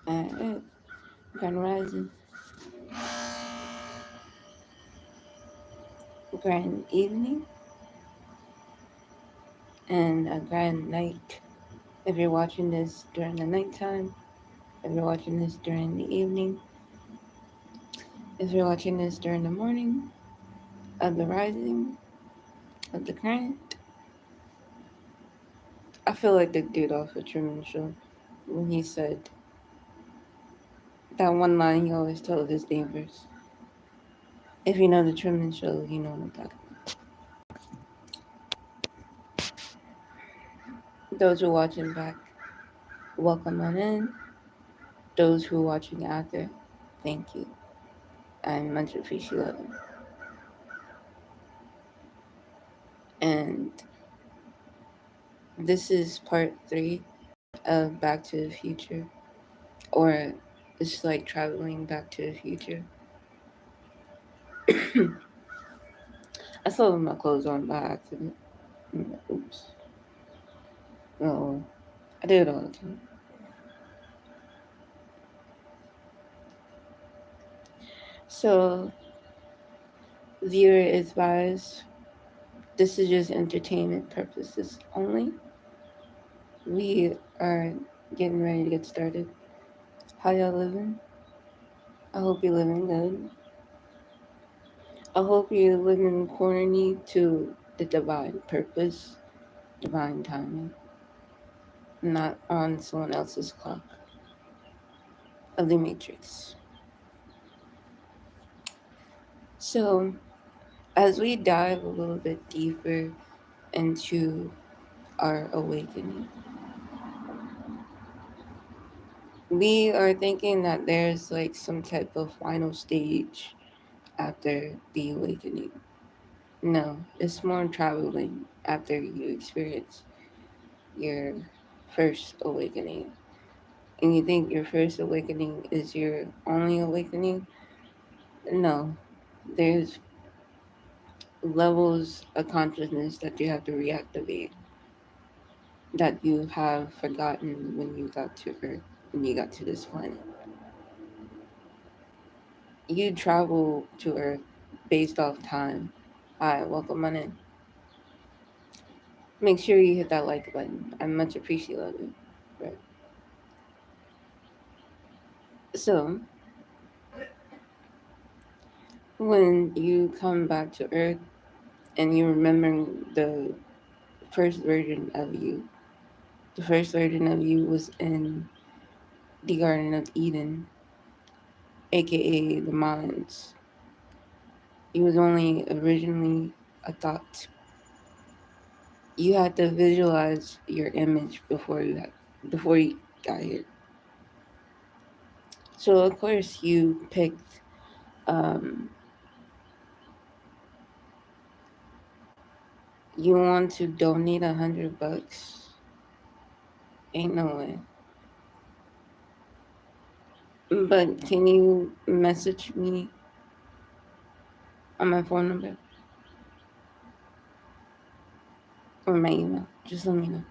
Alright, Grand Rising, Grand Evening, and a Grand Night. If you're watching this during the nighttime, if you're watching this during the evening, if you're watching this during the morning of the rising of the current, I feel like the dude off of Truman Show when he said that one line he always told his neighbors. If you know the Truman Show, you know what I'm talking about. Those who are watching back, welcome on in. Those who are watching after, thank you. I much appreciate it. And this is part 3 of Back to the Future, or it's like traveling back to the future. I still have my clothes on by accident. Oops. No, I do it all the time. So, viewer is advised. This is just entertainment purposes only. We are getting ready to get started. How y'all living? I hope you're living good. I hope you're living according to the divine purpose, divine timing, not on someone else's clock of the matrix. So, as we dive a little bit deeper into our awakening, we are thinking that there's like some type of final stage after the awakening. No, it's more traveling after you experience your first awakening. And you think your first awakening is your only awakening? No, there's levels of consciousness that you have to reactivate that you have forgotten when you got to Earth, when you got to this planet. You travel to Earth based off time. Hi, welcome on in. Make sure you hit that like button. I much appreciate it. Right. So, when you come back to Earth and you remember the first version of you, the first version of you was in the Garden of Eden, aka the mines. It was only originally a thought. You had to visualize your image before you got here. So of course you picked you want to donate $100. Ain't no way. But can you message me on my phone number or my email? Just let me know.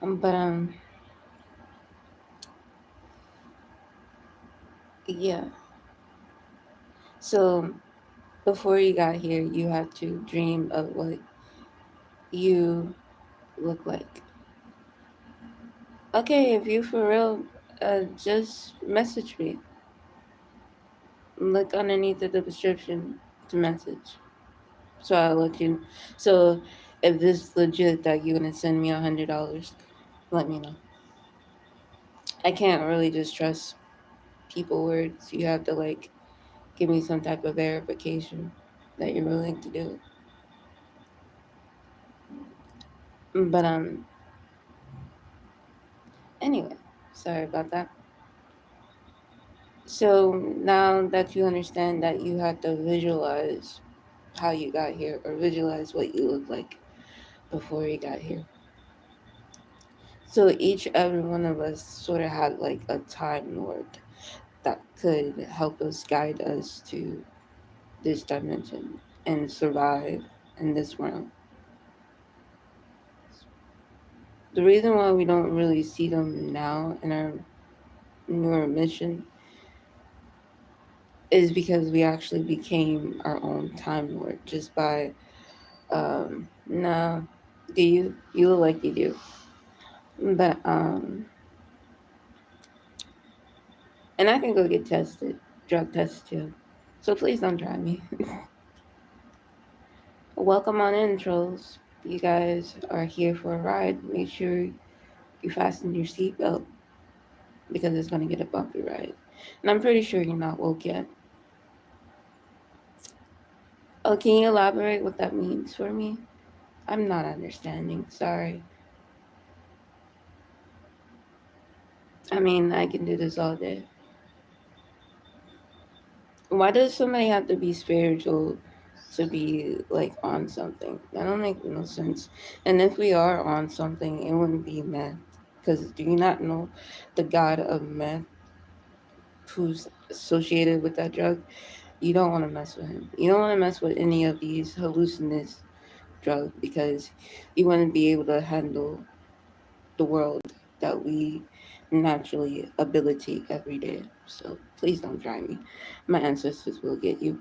But yeah. So before you got here, you had to dream of what you look like. Okay, if you for real, just message me. Look underneath the description to message. So I'll let you. So if this is legit that you're gonna send me $100, let me know. I can't really just trust people words. You have to like give me some type of verification that you're willing to do it. But anyway, sorry about that. So now that you understand that you have to visualize how you got here or visualize what you look like before you got here. So each every one of us sort of had like a time lord that could help us guide us to this dimension and survive in this realm. The reason why we don't really see them now in our newer mission is because we actually became our own time lord just by no, do you look like you do, but and I can go get tested, drug tested too, so please don't try me. Welcome on in, trolls. You guys are here for a ride. Make sure you fasten your seatbelt because it's going to get a bumpy ride. And I'm pretty sure you're not woke yet. Oh, can you elaborate what that means for me? I'm not understanding. Sorry. I mean, I can do this all day. Why does somebody have to be spiritual to be like on something? That don't make no sense. And if we are on something, it wouldn't be meth. Because do you not know the god of meth who's associated with that drug? You don't want to mess with him. You don't want to mess with any of these hallucinous drugs because you wouldn't be able to handle the world that we naturally ability every day. So please don't try me. My ancestors will get you.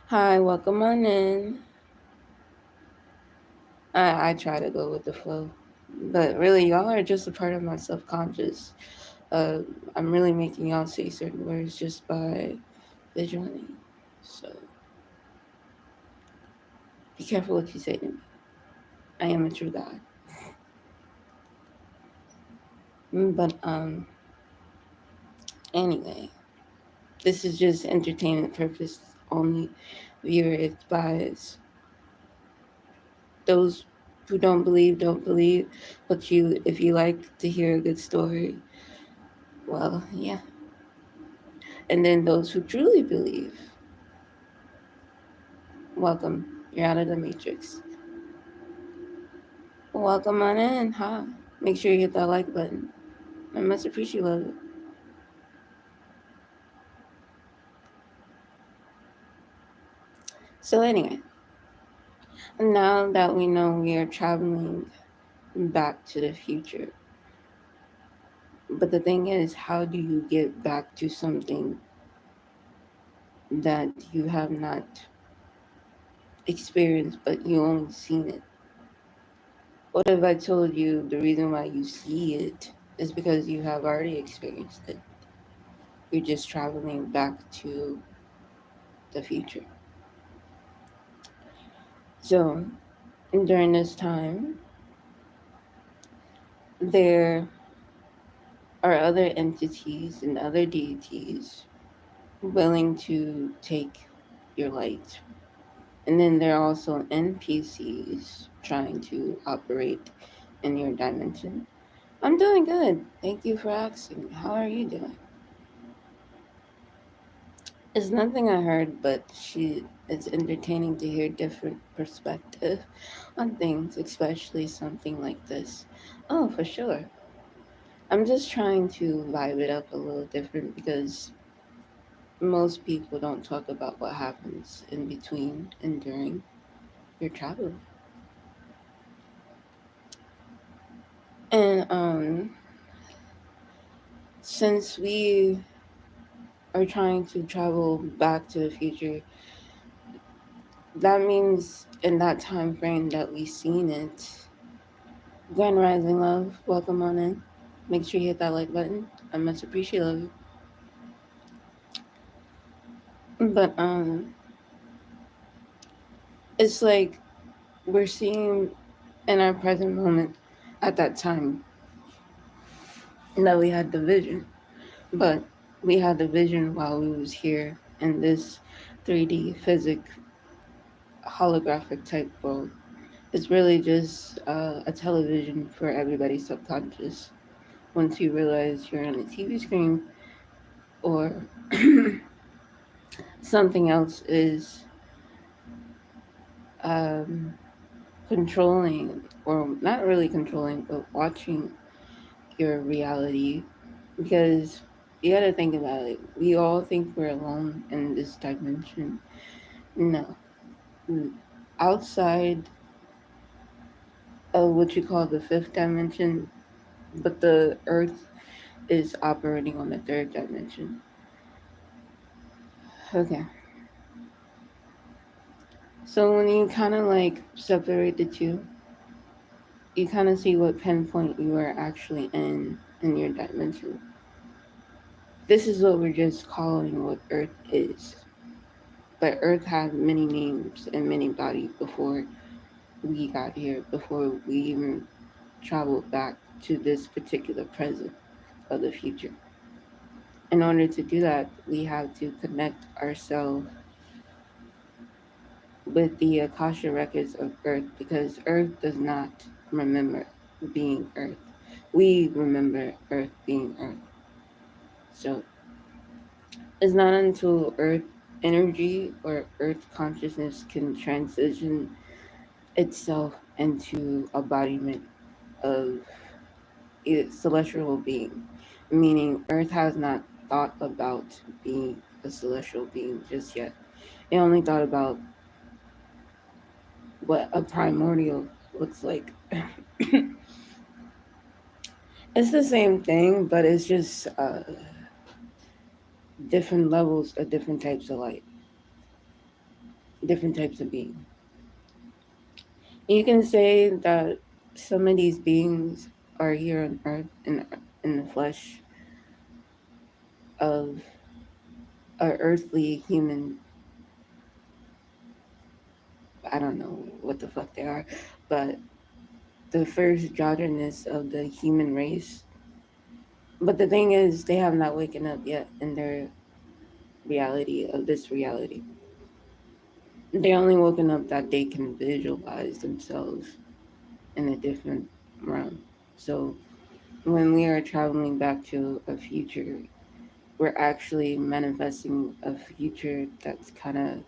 Hi, welcome on in. I try to go with the flow, but really, y'all are just a part of my subconscious. Uh, I'm really making y'all say certain words just by visually. So be careful what you say to me. I am a true God. But anyway, this is just entertainment purpose only. Viewer advised. Those who don't believe. But you, if you like to hear a good story, well, yeah. And then those who truly believe, welcome. You're out of the matrix. Welcome on in, huh? Make sure you hit that like button. I must appreciate it. So anyway, now that we know we are traveling back to the future, but the thing is, how do you get back to something that you have not experienced, but you only seen it? What if I told you the reason why you see it is because you have already experienced it? You're just traveling back to the future. So during this time, there are other entities and other deities willing to take your light. And then there are also NPCs trying to operate in your dimension. I'm doing good. Thank you for asking. How are you doing? It's nothing I heard, but it's entertaining to hear different perspective on things, especially something like this. Oh, for sure. I'm just trying to vibe it up a little different because most people don't talk about what happens in between and during your travel. And since we are trying to travel back to the future, that means in that time frame that we seen it. Grand Rising Love, welcome on in. Make sure you hit that like button. I much appreciate it. But it's like we're seeing in our present moment at that time that we had the vision. But we had the vision while we was here in this 3D physic holographic type world. It's really just a television for everybody's subconscious. Once you realize you're on a TV screen or something else is um, controlling, or not really controlling, but watching your reality, because you got to think about it. We all think we're alone in this dimension. No. Outside of what you call the fifth dimension, but the Earth is operating on the third dimension. Okay. So when you kind of like separate the two, you kind of see what pinpoint you are actually in your dimension. This is what we're just calling what Earth is. But Earth had many names and many bodies before we got here, before we even traveled back to this particular present of the future. In order to do that, we have to connect ourselves with the Akasha records of Earth because Earth does not remember being Earth. We remember Earth being Earth. So it's not until Earth energy or Earth consciousness can transition itself into embodiment of a celestial being, meaning Earth has not thought about being a celestial being just yet. It only thought about what a primordial looks like. It's the same thing, but it's just different levels of different types of light, different types of being. You can say that some of these beings are here on Earth in the flesh of a earthly human. I don't know what the fuck they are, but the first androgynous of the human race. But the thing is, they have not waken up yet in their reality of this reality. They only woken up that they can visualize themselves in a different realm. So when we are traveling back to a future, we're actually manifesting a future that's kind of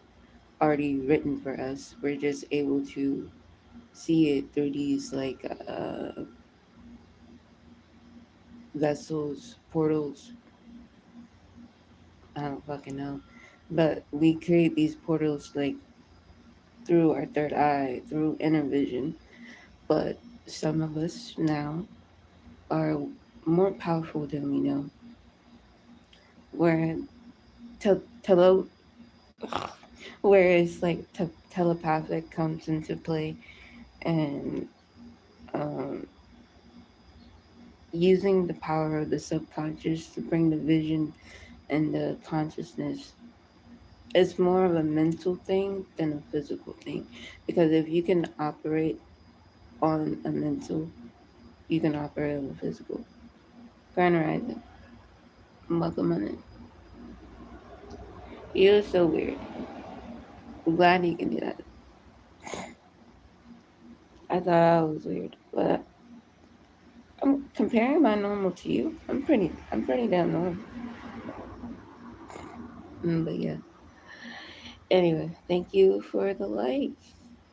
already written for us. We're just able to see it through these like vessels, portals. I don't fucking know, but we create these portals like through our third eye, through inner vision. But some of us now are more powerful than we know. Where tele where it's like telepathic comes into play, and um, using the power of the subconscious to bring the vision and the consciousness. It's more of a mental thing than a physical thing, because if you can operate on a mental, you can operate on a physical. Grand Rising, welcome on it. You're so weird. I'm glad you can do that. I thought I was weird, but I'm comparing my normal to you. I'm pretty damn normal. But yeah. Anyway, thank you for the like.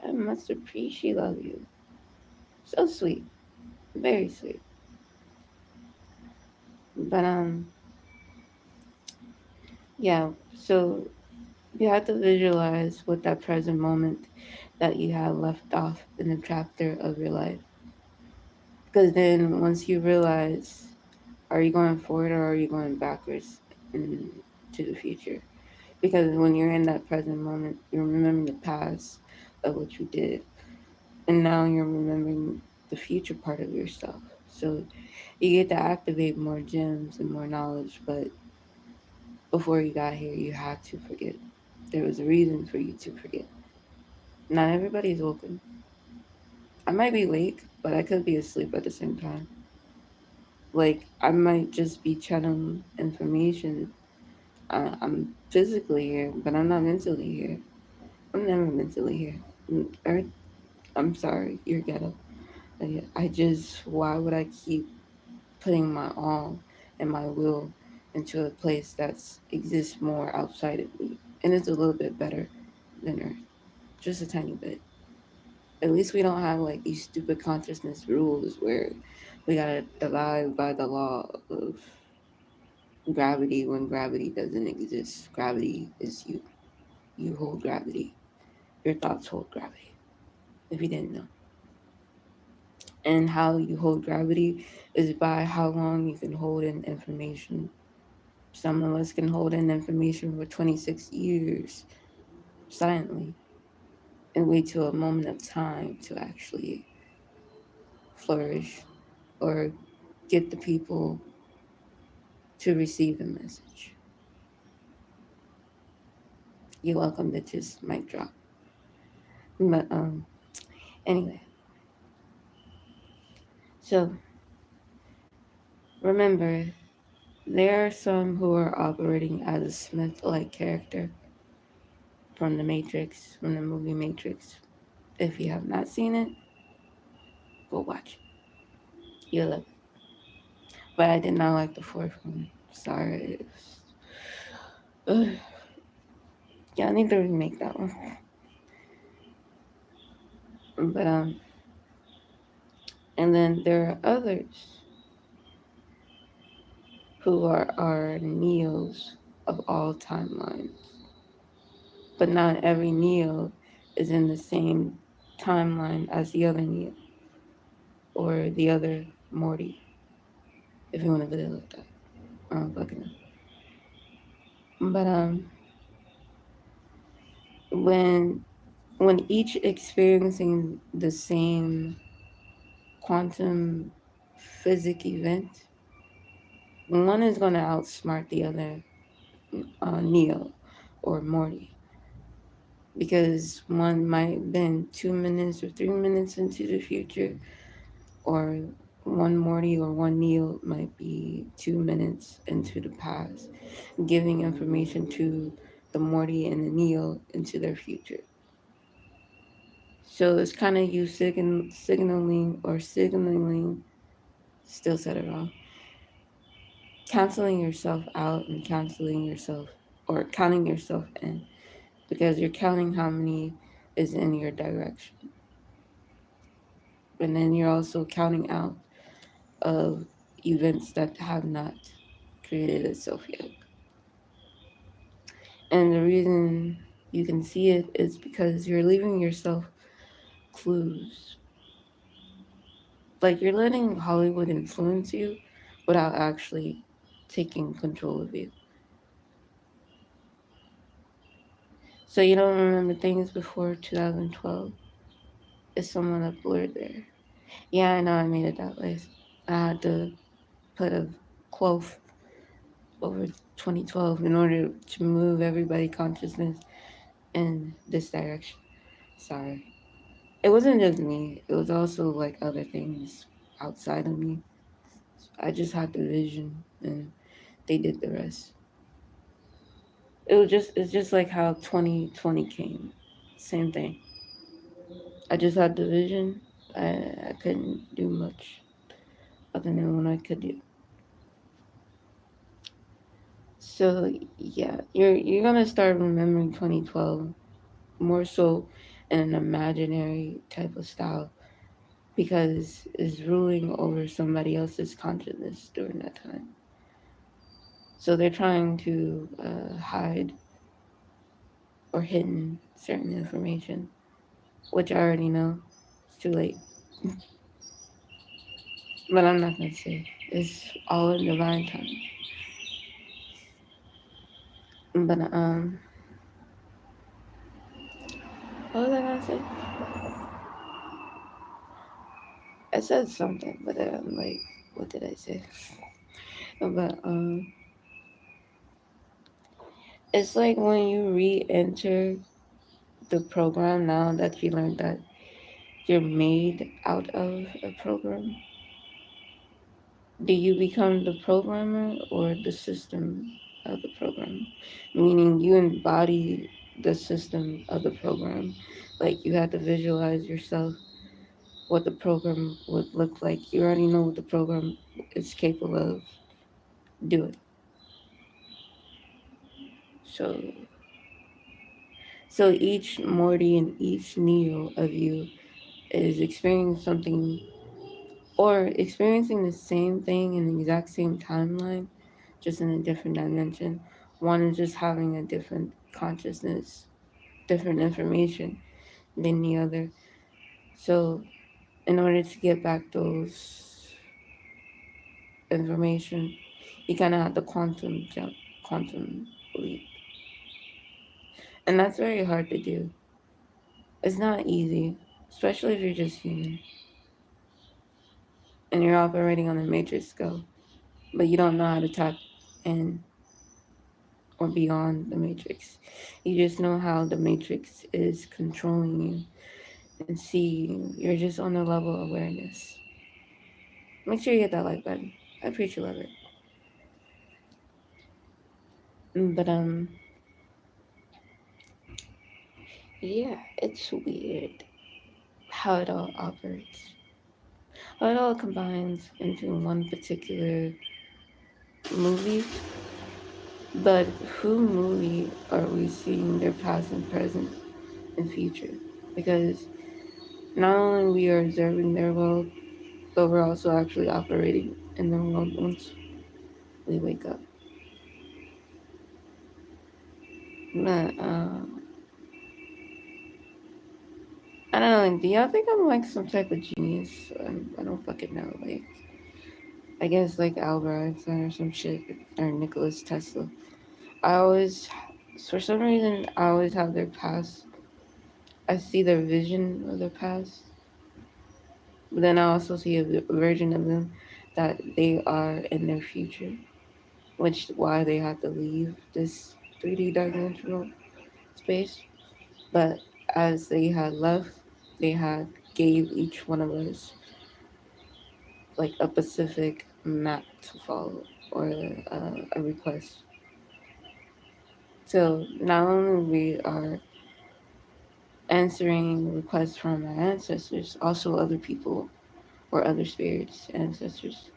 I must appreciate love you. So sweet, very sweet. But yeah. So you have to visualize what that present moment that you have left off in the chapter of your life. Because then once you realize, are you going forward or are you going backwards into the future? Because when you're in that present moment, you're remembering the past of what you did, and now you're remembering the future part of yourself. So you get to activate more gems and more knowledge, but before you got here, you had to forget. There was a reason for you to forget. Not everybody's woken. I might be awake, but I could be asleep at the same time. Like, I might just be channeling information. I'm physically here, but I'm not mentally here. I'm never mentally here. Or, I'm sorry, you're ghetto. I just, why would I keep putting my all and my will into a place that exists more outside of me? And it's a little bit better than Earth, just a tiny bit. At least we don't have like these stupid consciousness rules where we gotta abide by the law of gravity when gravity doesn't exist. Gravity is you. You hold gravity. Your thoughts hold gravity. If you didn't know. And how you hold gravity is by how long you can hold in information. Some of us can hold in information for 26 years silently and wait till a moment of time to actually flourish or get the people to receive the message. You're welcome to just mic drop. But anyway, so remember, there are some who are operating as a Smith-like character from the Matrix, from the movie Matrix. If you have not seen it, go watch it. You'll love it. But I did not like the fourth one. Sorry. Ugh. Yeah, I need to remake that one. But and then there are others who are Neos of all timelines. But not every Neo is in the same timeline as the other Neo or the other Morty, if you want to put it like that. I don't fucking know. But when when each experiencing the same quantum physics event, one is going to outsmart the other Neo or Morty because one might have been 2 minutes or 3 minutes into the future, or one Morty or one Neo might be 2 minutes into the past, giving information to the Morty and the Neo into their future. So it's kind of you signaling, still said it wrong, canceling yourself out and canceling yourself or counting yourself in because you're counting how many is in your direction. And then you're also counting out of events that have not created itself yet. And the reason you can see it is because you're leaving yourself clues. Like you're letting Hollywood influence you without actually taking control of you. So you don't remember things before 2012? Is someone that blurred there? Yeah, I know I made it that way. I had to put a quote over 2012 in order to move everybody consciousness in this direction. Sorry. It wasn't just me. It was also like other things outside of me. I just had the vision and they did the rest. It's just like how 2020 came. Same thing. I just had the vision. I couldn't do much other than what I could do. So yeah, you're gonna start remembering 2012 more so in an imaginary type of style because it's ruling over somebody else's consciousness during that time. So they're trying to hide or hidden certain information, which I already know. It's too late, but I'm not gonna say. It's all in divine time. But what was I gonna say? I said something, but I'm like, what did I say? But it's like when you re-enter the program now that you learned that you're made out of a program. Do you become the programmer or the system of the program? Meaning you embody the system of the program. Like you had to visualize yourself what the program would look like. You already know what the program is capable of doing. So so each Morty and each Neo of you is experiencing something or experiencing the same thing in the exact same timeline, just in a different dimension. One is just having a different consciousness, different information than the other. So in order to get back those information, you kind of have the quantum jump, quantum leap. And that's very hard to do. It's not easy, especially if you're just human and you're operating on a matrix scale, but you don't know how to tap in or beyond the matrix. You just know how the matrix is controlling you and see you're just on a level of awareness. Make sure you hit that like button. I appreciate you love it. But yeah, it's weird how it all operates. How it all combines into one particular movie. But who movie are we seeing their past and present and future? Because not only we are observing their world, but we're also actually operating in their world once we wake up. But I don't know. Do y'all think I'm like some type of genius? I don't fucking know. Like I guess like Albert Einstein or some shit, or Nicholas Tesla. I always, for some reason, I always have their past. I see their vision of their past, but then I also see a version of them that they are in their future, which why they had to leave this 3D dimensional space. But as they had left, they had gave each one of us like a specific map to follow or a request. So not only we are answering requests from our ancestors, also other people or other spirits, ancestors.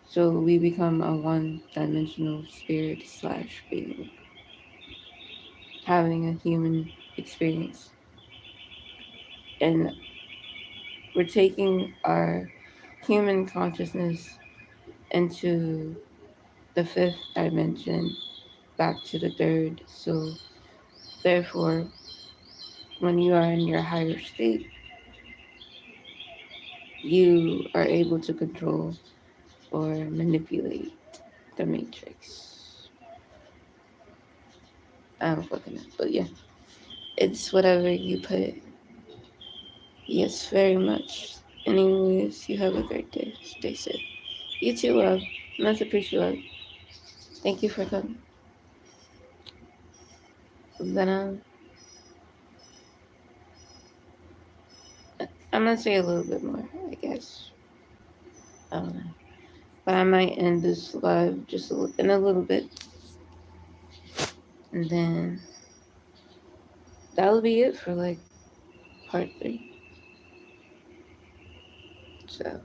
So we become a one-dimensional spirit slash being, having a human experience, and we're taking our human consciousness into the fifth dimension, back to the third. So therefore, when you are in your higher state, you are able to control or manipulate the matrix. I don't fucking know. But yeah, it's whatever you put it. Yes, very much. Anyways, you have a great day. Stay safe. You too, love. Much appreciated. Thank you for coming. Then I'm gonna say a little bit more, I guess. I don't know. But I might end this live just in a little bit. And then that'll be it for like part 3. So,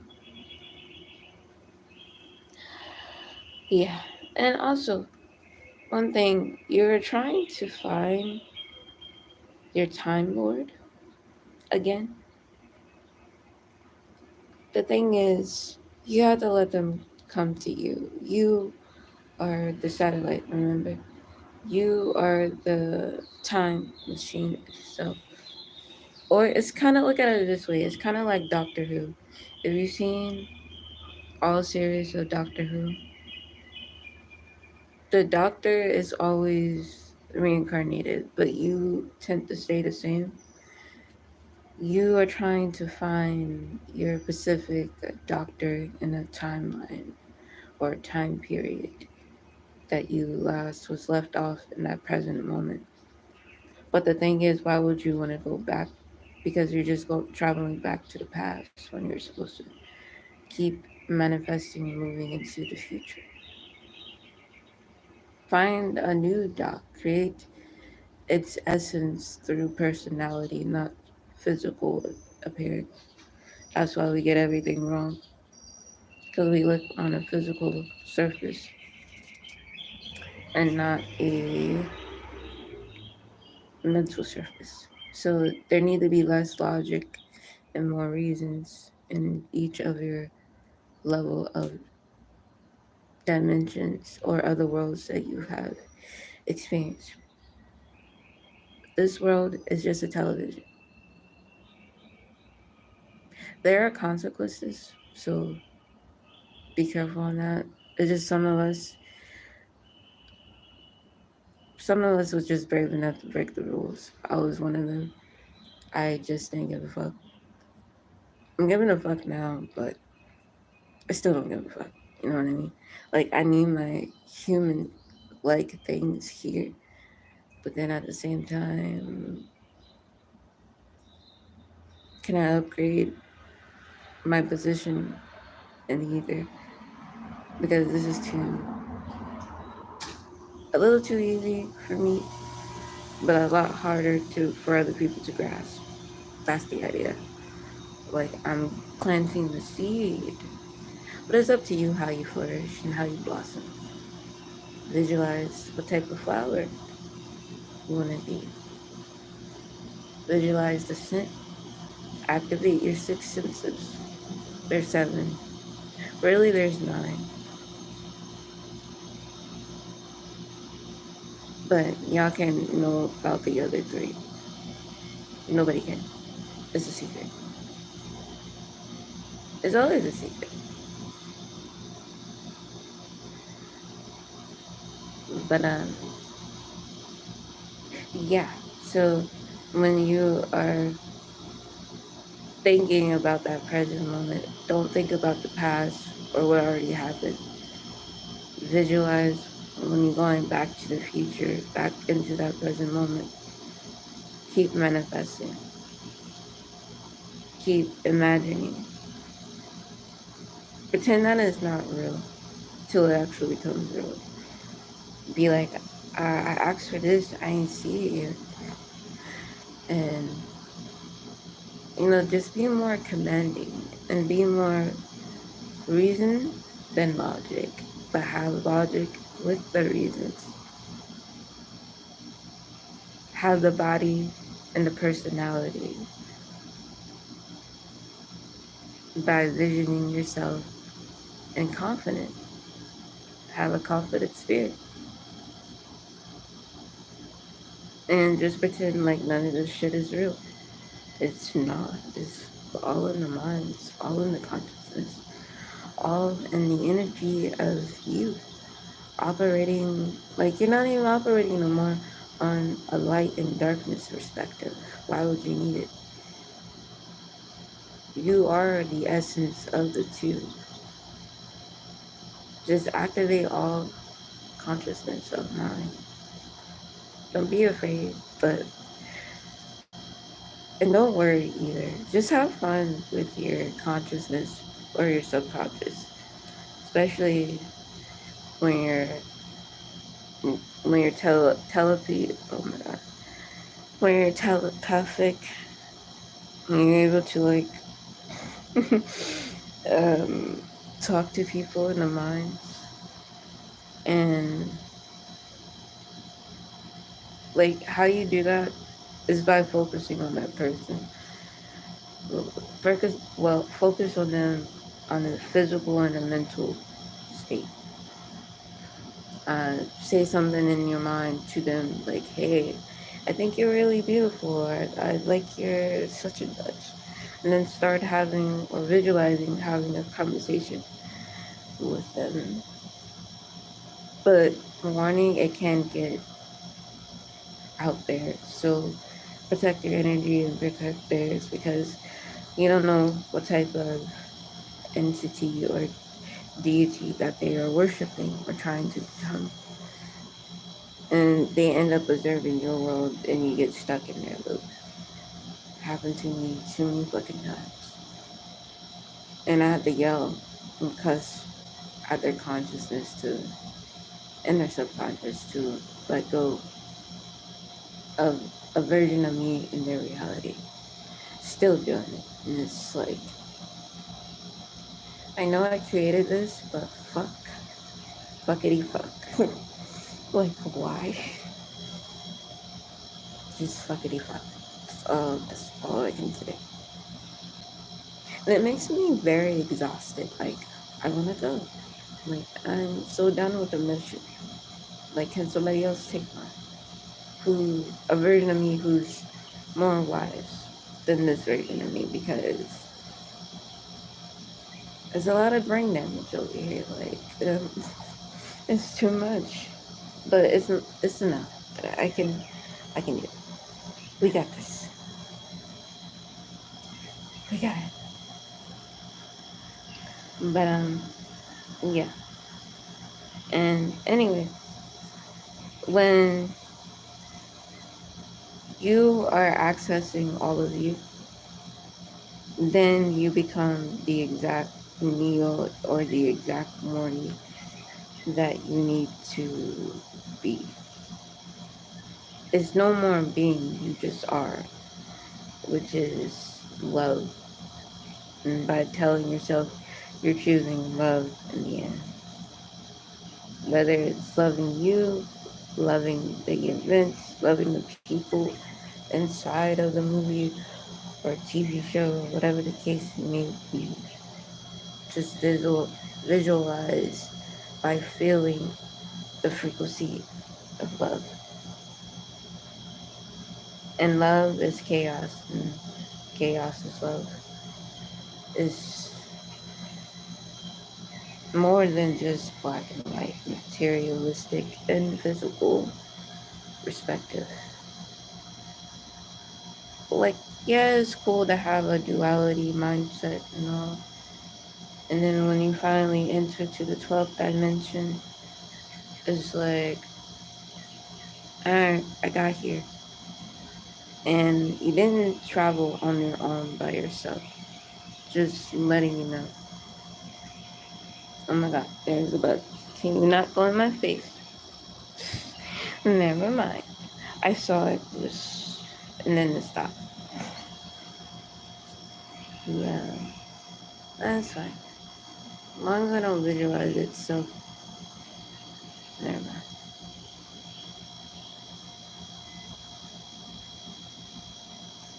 yeah. And also, one thing, you're trying to find your Time Lord again. The thing is, you have to let them come to you. You are the satellite, remember? You are the time machine itself. Or it's kind of, look at it this way, it's kind of like Doctor Who. Have you seen all series of Doctor Who? The Doctor is always reincarnated, but you tend to stay the same. You are trying to find your specific doctor in a timeline or time period that you last was left off in that present moment. But the thing is, why would you want to go back? Because you're just traveling back to the past when you're supposed to keep manifesting and moving into the future. Find a new doc. Create its essence through personality, not physical appearance. That's why we get everything wrong. Because we look on a physical surface and not a mental surface. So there need to be less logic and more reasons in each of your level of dimensions or other worlds that you have experienced. This world is just a television. there are consequences, so be careful on that. It's just some of us was just brave enough to break the rules. I was one of them. I just didn't give a fuck. I'm giving a fuck now, but I still don't give a fuck. You know what I mean? Like, I need my human like things here, but then at the same time, can I upgrade my position in the ether? Because this is a little too easy for me, but a lot harder for other people to grasp. That's the idea. Like, I'm planting the seed, but it's up to you how you flourish and how you blossom. Visualize what type of flower you want to be. Visualize the scent. Activate your six senses. There's seven. Really, there's nine. But y'all can know about the other three. Nobody can. It's a secret. It's always a secret. But yeah. So when you are thinking about that present moment, don't think about the past or what already happened. Visualize when you're going back to the future, back into that present moment. Keep manifesting. Keep imagining. Pretend that it's not real till it actually becomes real. Be like, I asked for this, I ain't see it yet. And, just be more commanding and be more reason than logic, but have logic with the reasons. Have the body and the personality by visioning yourself and confident. Have a confident spirit. And just pretend like none of this shit is real. It's not. It's all in the mind. It's all in the consciousness. All in the energy of you. Operating, like you're not even operating no more on a light and darkness perspective. Why would you need it? You are the essence of the two. Just activate all consciousness of mind. Don't be afraid, and don't worry either. Just have fun with your consciousness or your subconscious, especially when you're oh my god, when you're telepathic, when you're able to like um, talk to people in the mind, and like how you do that is by focusing on that person. Focus on them on the physical and the mental state. Say something in your mind to them like, hey, I think you're really beautiful, or I like your such and such. And then start having or visualizing having a conversation with them. But warning, it can get out there. So protect your energy and protect theirs, because you don't know what type of entity or deity that they are worshiping or trying to become. And they end up observing your world and you get stuck in their loop. Happened to me too many fucking times. And I had to yell and cuss at their consciousness and their subconscious to let go of a version of me in their reality. Still doing it. And it's like, I know I created this, but fuckity fuck. Like, why? Just fuckity fuck. That's all I can say. And it makes me very exhausted. Like, I want to go. Like, I'm so done with the mission. Like, can somebody else take mine? A version of me who's more wise than this version of me, because There's a lot of brain damage over here. Like, it's too much, but it's enough. But I can do it. We got this. We got it. But yeah. And anyway, when you are accessing all of you, then you become the exact Neo or the exact Morty that you need to be. It's no more being, you just are, which is love. And by telling yourself you're choosing love in the end. Whether it's loving you, loving the events, loving the people inside of the movie or TV show, or whatever the case may be. Just visualize by feeling the frequency of love. And love is chaos, and chaos is love. Is more than just black and white, materialistic and physical perspective. Like, yeah, it's cool to have a duality mindset and all. And then when you finally enter to the 12th dimension, it's like, alright, I got here. And you didn't travel on your own by yourself. Just letting you know. Oh my god, there's a bug. Can you not go in my face? Never mind. I saw it was, and then it stopped. Yeah, that's fine. As long as I don't visualize it, so never mind.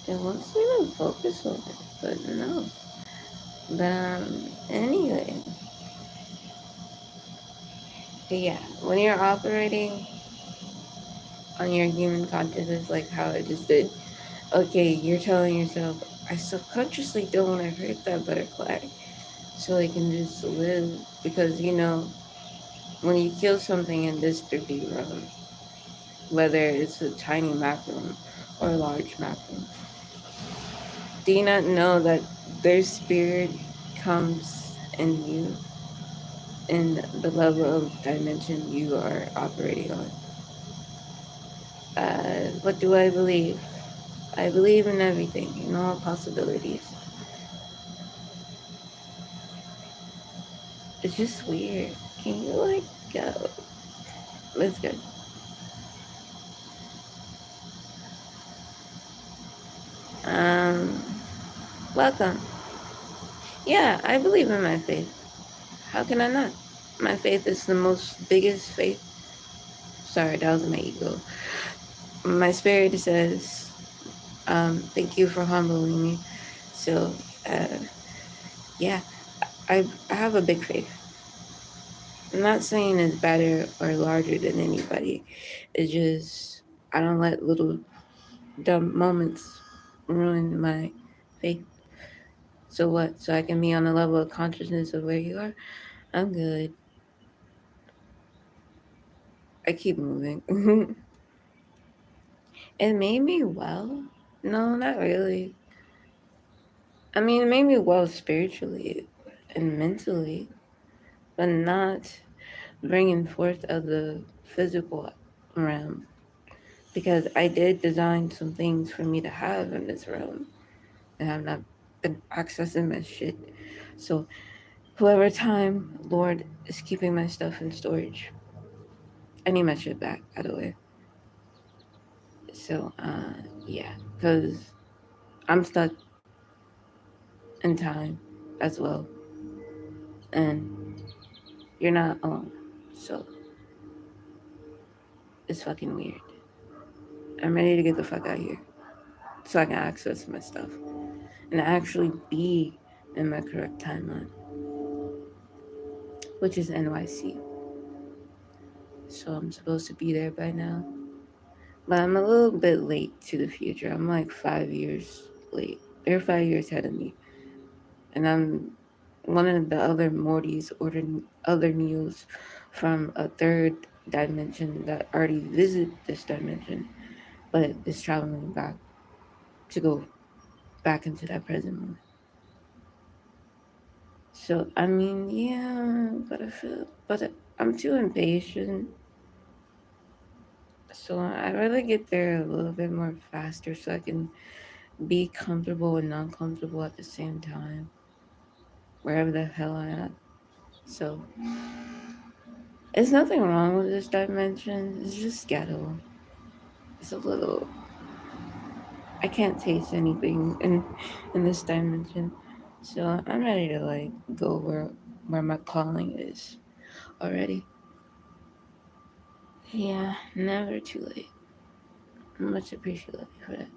It wants me to focus on it, but no. But anyway, but yeah, when you're operating on your human consciousness, like how I just did, okay, you're telling yourself, I subconsciously don't want to hurt that butterfly, so I can just live, because when you kill something in this 3D realm, whether it's a tiny macron or a large macron, do you not know that their spirit comes in you in the level of dimension you are operating on? What do I believe? I believe in everything, in all possibilities. It's just weird. Can you go? Let's go. Um, welcome. Yeah, I believe in my faith. How can I not? My faith is the most biggest faith. Sorry, that was my ego. My spirit says, thank you for humbling me. So, uh, yeah, I have a big faith. I'm not saying it's better or larger than anybody. It's just I don't let little dumb moments ruin my faith. So what? So I can be on the level of consciousness of where you are? I'm good. I keep moving. It made me well. No, not really. I mean, it made me well spiritually and mentally, but not bringing forth of the physical realm. Because I did design some things for me to have in this realm, and I've not been accessing my shit. So, whoever time Lord is keeping my stuff in storage, I need my shit back, by the way. So, yeah, because I'm stuck in time as well, and you're not alone. So, it's fucking weird. I'm ready to get the fuck out of here so I can access my stuff and actually be in my correct timeline, which is NYC. So, I'm supposed to be there by now. But I'm a little bit late to the future. I'm like 5 years late. They're 5 years ahead of me. And I'm one of the other Mortys ordered other Neos from a third dimension that already visited this dimension, but is traveling back to go back into that present moment. So I mean, yeah, but I'm too impatient. So I'd rather get there a little bit more faster so I can be comfortable and non-comfortable at the same time, wherever the hell I'm at. So there's nothing wrong with this dimension. It's just ghetto. It's a little. I can't taste anything in this dimension, so I'm ready to like go where my calling is already. Yeah, never too late. Much appreciated for that.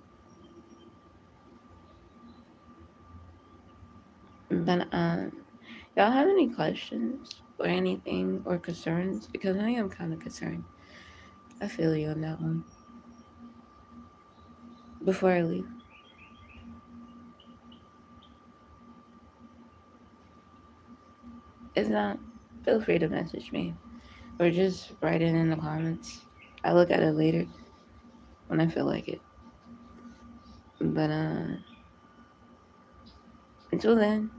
But y'all have any questions or anything or concerns? Because I am kind of concerned. I feel you on that one. Before I leave, if not, feel free to message me or just write it in the comments. I look at it later when I feel like it. But until then,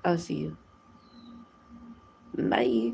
I'll see you. Bye.